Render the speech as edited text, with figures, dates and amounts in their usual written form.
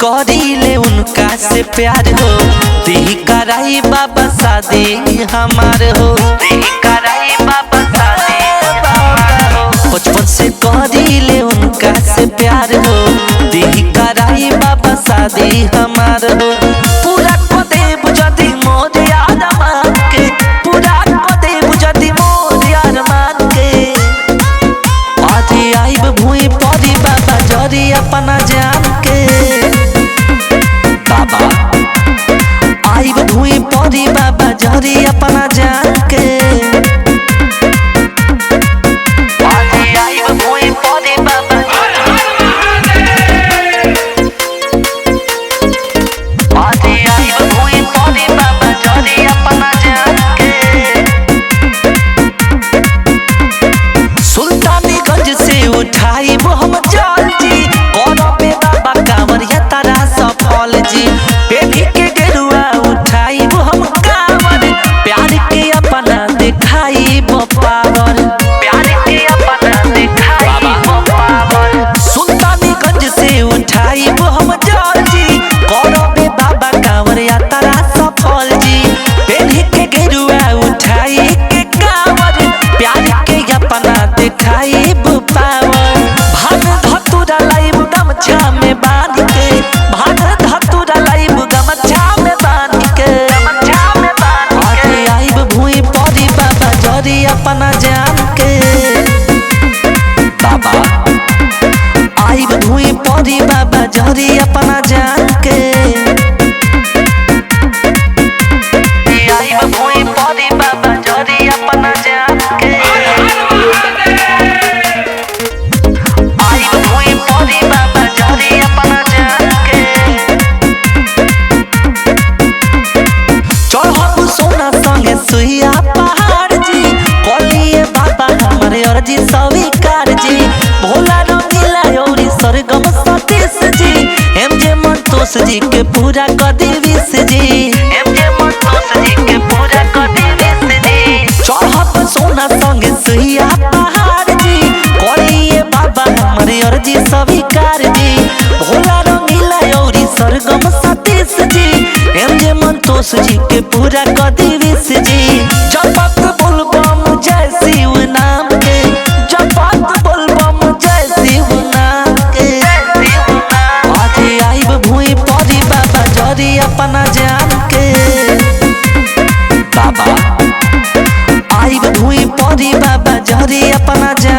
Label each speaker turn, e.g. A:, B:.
A: करीले उनका से प्यार हो। दी कराई बाबा शादी हमार हो। दी कराई बाबा शादी हमार हो। बचपन से करीले उनका से प्यार हो। दी कराई बाबा शादी हमार हो। पूरा को देव जदी मोर यार मान के, पूरा को देव जदी मोर यार मान के। आधी आइब भूई परी बाबा जरी अपना जान के। बाबा आइब भूई परी बाबा जरी अपना जान के। आधी आइब भूई परी बाबा, आधी आइब भूई परी बाबा जरी अपना जान के। सुल्तानीगंज से उठाई वो हम जल जी, करबे बाबा कांवरिया तारा सफल जी। बेटी के गेरुआ उठाई वो हम कांवर, प्यार के अपना दिखाई वो पावर। प्यार के अपना दिखाई वो पावर। सुल्तानीगंज से उठाई वो हम जल जी, करबे बाबा कांवरिया तारा सफल जी। बेटी के गेरुआ उठाई के कांवर, प्यार के अपना दिखाई वो पावर। भाग धतुरा लाइब गमछा में बांध के, भाग धतुरा लाइब गमछा में बांध के। आगे आइब भूई परी बाबा जरी अपना जान के। बाबा आइब भूई परी बाबा जरी अपना जान के। आइब भूई परी बाबा जरी अपना जान के। आइब भूई परी बाबा जरी अपना जान के। चढ़ब सोना संगे सुइया पहाड़ जी, कलिए बाबा हमारे अर्जी स्वीकार जी। भोला रंगीला औरी सरगम सतीश जी, एमजे मंतोष जी के पूरा कदी विश जी। एमजे मंतोष जी के पूरा कदी विश जी। चढ़ब सोना संगे सुइया पहाड़ जी, कलिए बाबा हमारे अर्जी स्वीकार जी। भोला रंगीला औरी सरगम सतीश जी, एमजे मंतोष जी के पूरा कदी विश जी। जपत बोलबम जय शिव नाम के, जपत बोलबम जय शिव नाम के। आधी आइब भूई परी बाबा जरी अपना जान के। बाबा आइब भूई परी बाबा जरी अपना जान